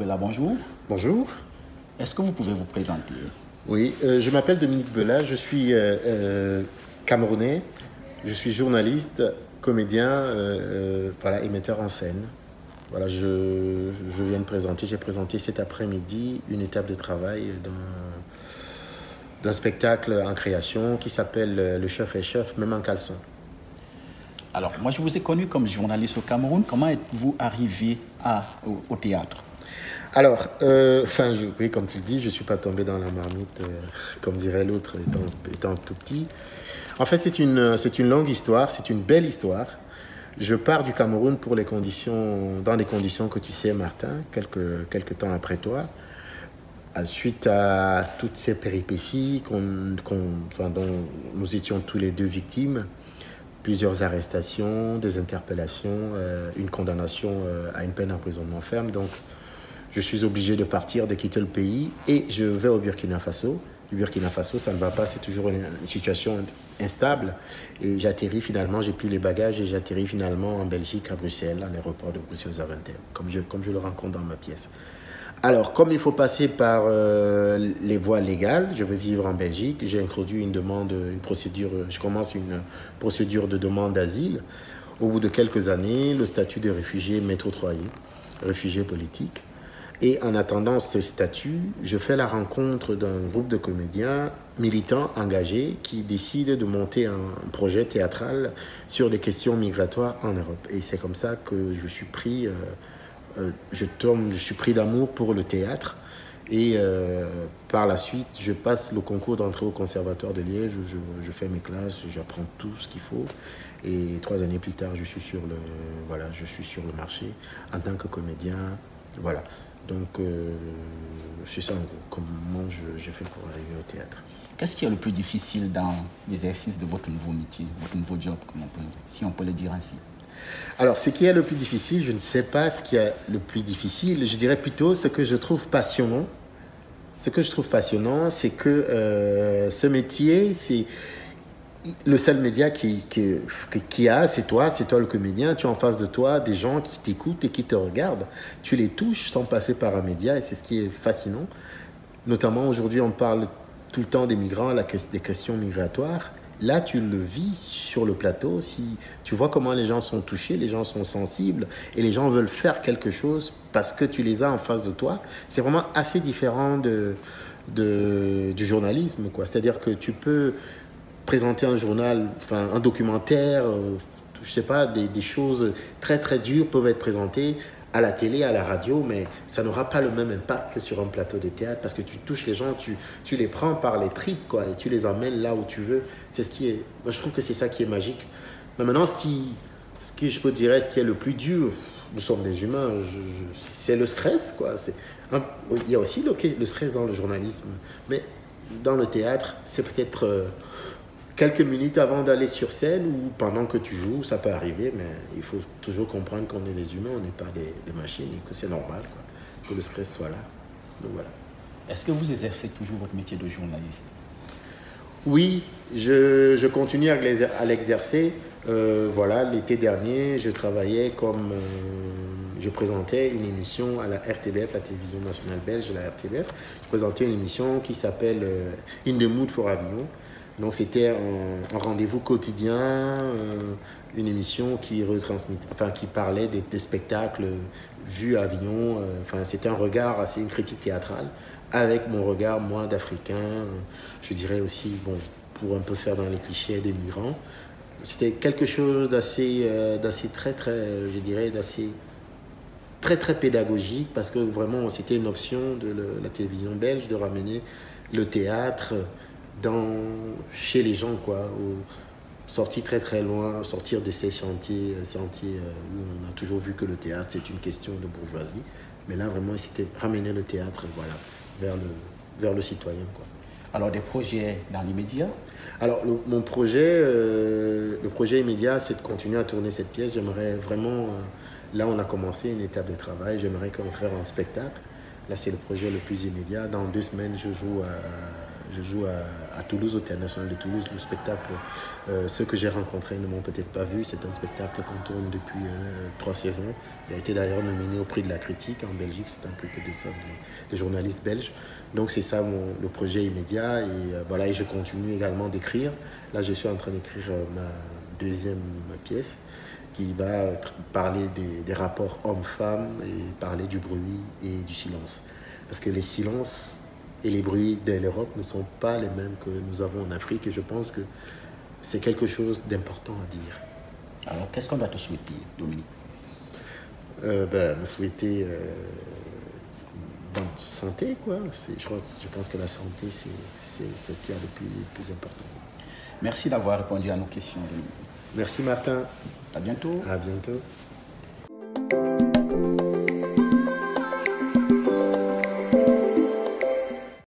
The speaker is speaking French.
Bella, bonjour. Bonjour. Est-ce que vous pouvez vous présenter? Oui, je m'appelle Dominique Bella, je suis camerounais, je suis journaliste, comédien, voilà, et metteur en scène. Voilà, je viens de présenter, j'ai présenté cet après-midi une étape de travail d'un spectacle en création qui s'appelle Le Chef et Chef, même en caleçon. Alors, moi, je vous ai connu comme journaliste au Cameroun. Comment êtes-vous arrivé au théâtre? Alors, oui, comme tu le dis, je ne suis pas tombé dans la marmite, comme dirait l'autre, étant tout petit. En fait, c'est une longue histoire, c'est une belle histoire. Je pars du Cameroun pour dans les conditions que tu sais, Martin, quelques temps après toi. Suite à toutes ces péripéties dont nous étions tous les deux victimes, plusieurs arrestations, des interpellations, une condamnation à une peine d'emprisonnement ferme. Donc, je suis obligé de partir, de quitter le pays et je vais au Burkina Faso. Du Burkina Faso, ça ne va pas, c'est toujours une situation instable. Et j'atterris finalement, j'ai plus les bagages et j'atterris finalement en Belgique, à Bruxelles, à l'aéroport de Bruxelles-Zaventem, comme je le rencontre dans ma pièce. Alors, comme il faut passer par les voies légales, je veux vivre en Belgique, j'ai introduit je commence une procédure de demande d'asile. Au bout de quelques années, le statut de réfugié m'est octroyé, réfugié politique. Et en attendant ce statut, je fais la rencontre d'un groupe de comédiens militants engagés qui décident de monter un projet théâtral sur les questions migratoires en Europe. Et c'est comme ça que je suis pris d'amour pour le théâtre. Et par la suite, je passe le concours d'entrée au Conservatoire de Liège où je fais mes classes, j'apprends tout ce qu'il faut. Et 3 années plus tard, je suis sur le marché en tant que comédien. Voilà. Donc, c'est ça en gros, comment j'ai fait pour arriver au théâtre. Qu'est-ce qui est le plus difficile dans l'exercice de votre nouveau métier, votre nouveau job, si on peut le dire ainsi? Alors, ce qui est le plus difficile, je ne sais pas ce qui est le plus difficile. Je dirais plutôt ce que je trouve passionnant. Ce que je trouve passionnant, c'est que ce métier, c'est le seul média qui a, c'est toi le comédien. Tu as en face de toi des gens qui t'écoutent et qui te regardent. Tu les touches sans passer par un média et c'est ce qui est fascinant. Notamment aujourd'hui, on parle tout le temps des migrants, des questions migratoires. Là, tu le vis sur le plateau. Si tu vois comment les gens sont touchés, les gens sont sensibles et les gens veulent faire quelque chose parce que tu les as en face de toi. C'est vraiment assez différent du journalisme, quoi. C'est-à-dire que tu peux présenter un journal, un documentaire, je sais pas, des choses très très dures peuvent être présentées à la télé, à la radio, mais ça n'aura pas le même impact que sur un plateau de théâtre parce que tu touches les gens, tu les prends par les tripes, quoi, et tu les emmènes là où tu veux. C'est ce qui est, moi je trouve que c'est ça qui est magique. Mais maintenant, ce qui je peux dire, ce qui est le plus dur, nous sommes des humains, c'est le stress, quoi. Il y a aussi le stress dans le journalisme, mais dans le théâtre, c'est peut-être quelques minutes avant d'aller sur scène ou pendant que tu joues, ça peut arriver, mais il faut toujours comprendre qu'on est des humains, on n'est pas des machines et que c'est normal, quoi, que le stress soit là. Donc voilà. Est-ce que vous exercez toujours votre métier de journaliste? Oui, je continue à l'exercer. Voilà, l'été dernier, je travaillais je présentais une émission à la RTBF, la télévision nationale belge de la RTBF. Je présentais une émission qui s'appelle In the Mood for Avignon. Donc c'était un rendez-vous quotidien, une émission qui parlait des spectacles vus à Avignon. C'était une critique théâtrale avec mon regard, moi, d'Africain. Je dirais aussi, bon, pour un peu faire dans les clichés des migrants. C'était quelque chose d'assez très, très, je dirais, d'assez très, très pédagogique parce que vraiment, c'était une option de la télévision belge de ramener le théâtre chez les gens, quoi, sortir très très loin, sortir de ces chantiers où on a toujours vu que le théâtre c'est une question de bourgeoisie, mais là vraiment c'était ramener le théâtre, voilà, vers le citoyen, quoi. Alors des projets dans l'immédiat? Alors le projet immédiat, c'est de continuer à tourner cette pièce. J'aimerais vraiment, là on a commencé une étape de travail, j'aimerais qu'on fasse un spectacle. Là c'est le projet le plus immédiat. Dans 2 semaines je Je joue à Toulouse, au Théâtre National de Toulouse. Le spectacle, ceux que j'ai rencontrés ne m'ont peut-être pas vu. C'est un spectacle qu'on tourne depuis 3 saisons. Il a été d'ailleurs nominé au prix de la critique en Belgique. C'est un prix que décernent les journalistes belges. Donc c'est ça le projet immédiat. Et voilà, et je continue également d'écrire. Là, je suis en train d'écrire ma deuxième pièce qui va parler des rapports hommes-femmes et parler du bruit et du silence. Parce que les silences et les bruits de l'Europe ne sont pas les mêmes que nous avons en Afrique et je pense que c'est quelque chose d'important à dire. Alors, qu'est-ce qu'on doit te souhaiter, Dominique? Me souhaiter bonne santé, quoi. Je pense que la santé, c'est ce qu'il y a de plus important. Merci d'avoir répondu à nos questions, Dominique. Merci, Martin. À bientôt. À bientôt.